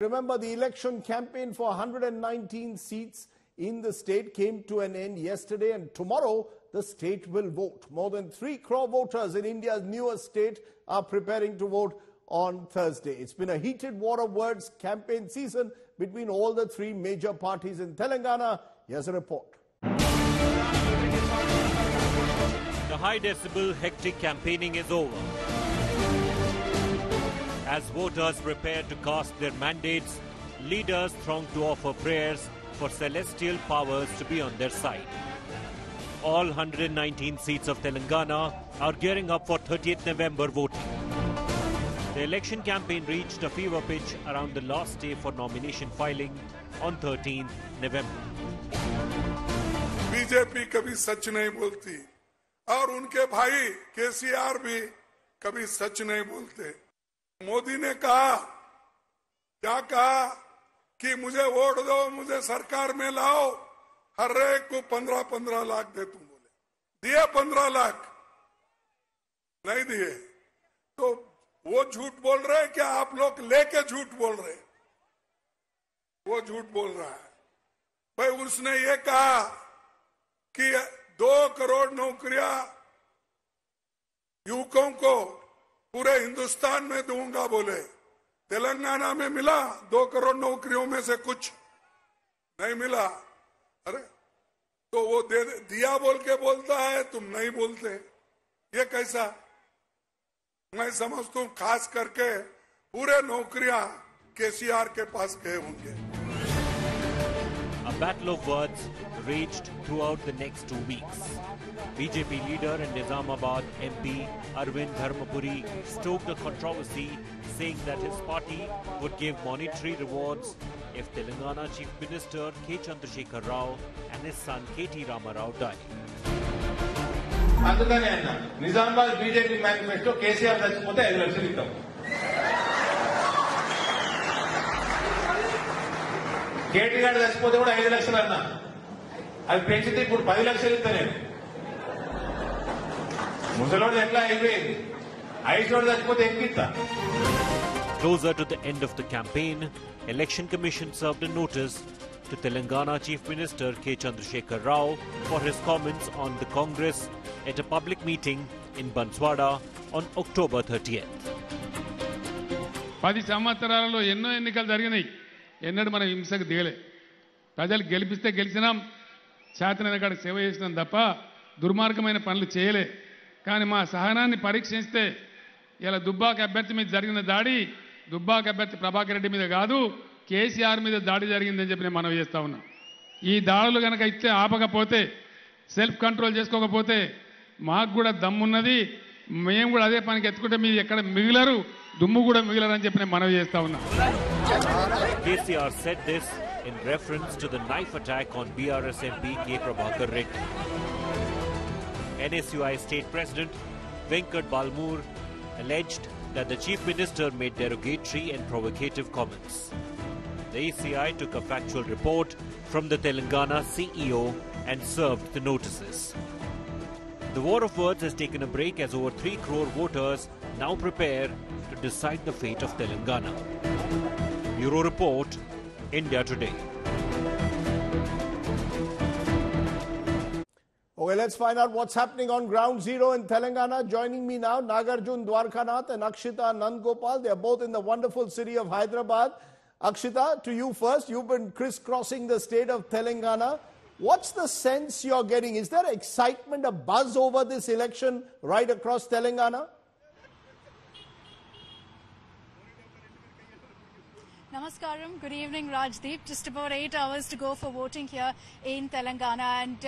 Remember, the election campaign for 119 seats in the state came to an end yesterday, and tomorrow the state will vote. More than 3 crore voters in India's newest state are preparing to vote on Thursday. It's been a heated war of words campaign season between all the 3 major parties in Telangana. Here's a report. The high decibel, hectic campaigning is over. As voters prepare to cast their mandates, leaders throng to offer prayers for celestial powers to be on their side. All 119 seats of Telangana are gearing up for 30th November voting. The election campaign reached a fever pitch around the last day for nomination filing on 13th November. BJP कभी सच नहीं बोलती और उनके भाई KCR भी कभी सच नहीं बोलते। मोदी ने कहा, क्या कहा कि मुझे वोट दो, मुझे सरकार में लाओ, हर एक को 15-15 लाख दे तुम बोले। दिए 15 लाख? नहीं दिए। तो वो झूठ बोल रहे हैं क्या आप लोग लेके झूठ बोल रहे हैं? वो झूठ बोल रहा है। भाई उसने ये कहा कि 2 करोड़ नौकरियां युवकों को पूरे हिंदुस्तान में दूंगा बोले। तेलंगाना में मिला 2 करोड़ नौकरियों में से कुछ नहीं मिला। अरे तो वो दिया बोल के बोलता है, तुम नहीं बोलते, ये कैसा? मैं समझता हूं खास करके पूरे नौकरियां KCR के पास गए होंगे। A battle of words raged throughout the next 2 weeks. BJP leader and Nizamabad MP Arvind Dharmapuri stoked the controversy, saying that his party would give monetary rewards if Telangana Chief Minister K. Chandrasekhar Rao and his son K.T. Ramarao die. అందుకనే అన్న Nizamabad BJP manifesto KCR చచ్చిపోతే 5 లక్షలు ఇస్తాం. KT గారు చచ్చిపోతే కూడా 5 లక్షలు అన్నా. అది పెంచితే ఇప్పుడు 10 లక్షలు ఇస్తా నేను. ముసలోడు ఎట్లా అయిపోయింది? 5 చోట్ల చచ్చిపోతే ఎక్కిస్తా. Closer to the end of the campaign, Election Commission served a notice to Telangana Chief Minister K. Chandrasekhar Rao for his comments on the Congress at a public meeting in Banswara on October 30th. 10 సంవత్సరాలలో ఎన్నో ఎన్నికలు జరిగినాయి. ఎన్నడూ మనం హింసకు దిగలే. ప్రజలు గెలిపిస్తే గెలిచినాం, శాతనైన కాడికి సేవ చేసినాం తప్ప దుర్మార్గమైన పనులు చేయలే. కానీ మా సహనాన్ని పరీక్షిస్తే ఇలా దుబ్బాక అభ్యర్థి మీద జరిగిన దాడి దుబ్బాక అభ్యర్థి ప్రభాకర్ రెడ్డి మీద కాదు, KCR మీద దాడి జరిగిందని చెప్పి నేను మనవి చేస్తా ఉన్నా. ఈ దాడులు కనుక ఇచ్చే ఆపకపోతే, సెల్ఫ్ కంట్రోల్ చేసుకోకపోతే మాకు కూడా దమ్మున్నది, మేము కూడా అదే పనికి ఎత్తుకుంటే మీరు ఎక్కడ మిగిలరు, దుమ్ము కూడా మిగిలరని చెప్పి నేను మనవి చేస్తా ఉన్నా. KCR said this in reference to the knife attack on BRS MP K. Prabhakar Reddy. NSUI State President Venkat Balmur alleged that the Chief Minister made derogatory and provocative comments. The ECI took a factual report from the Telangana CEO and served the notices. The war of words has taken a break as over 3 crore voters now prepare to decide the fate of Telangana. Bureau Report, India Today. Okay, let's find out what's happening on ground zero in Telangana. Joining me now, Nagarjun Dwarkanath and Akshita Nandgopal. They are both in the wonderful city of Hyderabad. Akshita, to you first. You've been crisscrossing the state of Telangana. What's the sense you're getting? Is there excitement, a buzz over this election right across Telangana? Namaskaram. Good evening, Rajdeep. Just about 8 hours to go for voting here in Telangana. And,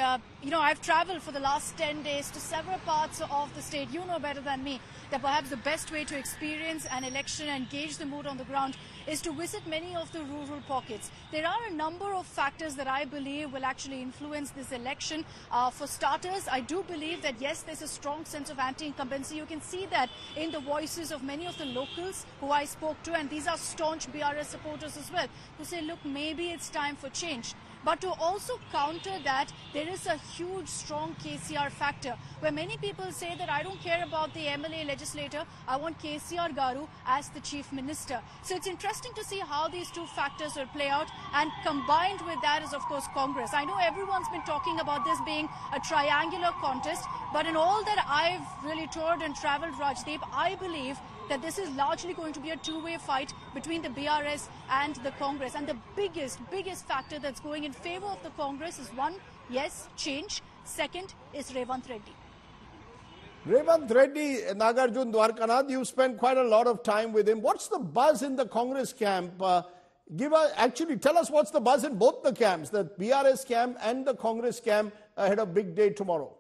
I've traveled for the last 10 days to several parts of the state. You know better than me that perhaps the best way to experience an election and gauge the mood on the ground is to visit many of the rural pockets. There are a number of factors that I believe will actually influence this election. For starters, I do believe that, yes, there's a strong sense of anti-incumbency. You can see that in the voices of many of the locals who I spoke to, and these are staunch BRS supporters as well, who say, look, maybe it's time for change. But to also counter that, there is a huge, strong KCR factor, where many people say that I don't care about the MLA legislator, I want KCR Garu as the chief minister. So it's interesting to see how these two factors will play out, and combined with that is, of course, Congress. I know everyone's been talking about this being a triangular contest, but in all that I've really toured and travelled, Rajdeep, I believe that this is largely going to be a two-way fight between the BRS and the Congress. And the biggest factor that's going in favour of the Congress is one, yes, change. Second is Revanth Reddy. Revanth Reddy, Nagarjun Dwarkanath, you spent quite a lot of time with him. What's the buzz in the Congress camp? Tell us what's the buzz in both the camps, the BRS camp and the Congress camp ahead of big day tomorrow.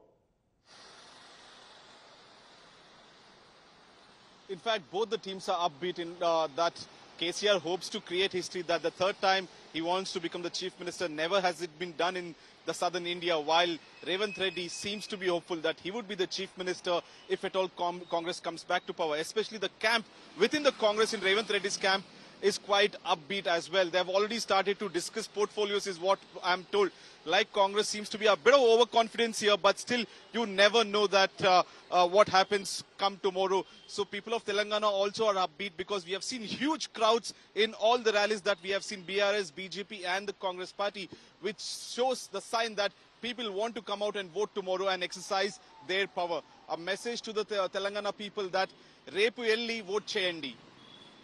In fact, both the teams are upbeat in that KCR hopes to create history, that the third time he wants to become the chief minister. Never has it been done in the southern India, while Revanth Reddy seems to be hopeful that he would be the chief minister if at all Congress comes back to power. Especially the camp within the Congress in Revanth Reddy's camp is quite upbeat as well. They've already started to discuss portfolios, is what I'm told. Like Congress seems to be a bit of overconfidence here, but still you never know that what happens come tomorrow. So people of Telangana also are upbeat, because we have seen huge crowds in all the rallies that we have seen, BRS, BJP and the Congress party, which shows the sign that people want to come out and vote tomorrow and exercise their power. A message to the Telangana people that Repu Elli vote cheyandi.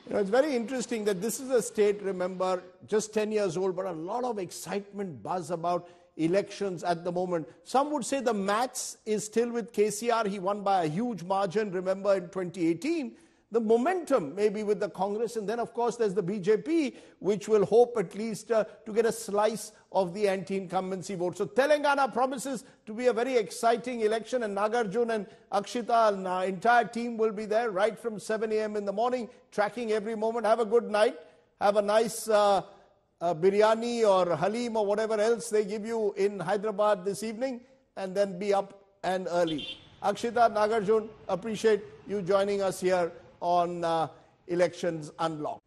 You know, it's very interesting that this is a state, remember, just 10 years old, but a lot of excitement, buzz about elections at the moment. Some would say the maths is still with KCR. He won by a huge margin, remember, in 2018. The momentum may be with the Congress, and then of course there's the BJP, which will hope at least to get a slice of the anti-incumbency vote. So Telangana promises to be a very exciting election, and Nagarjun and Akshita and our entire team will be there right from 7 a.m. in the morning, tracking every moment. Have a good night. Have a nice biryani or halim or whatever else they give you in Hyderabad this evening, and then be up and early. Akshita, Nagarjun, appreciate you joining us here on Elections Unlocked.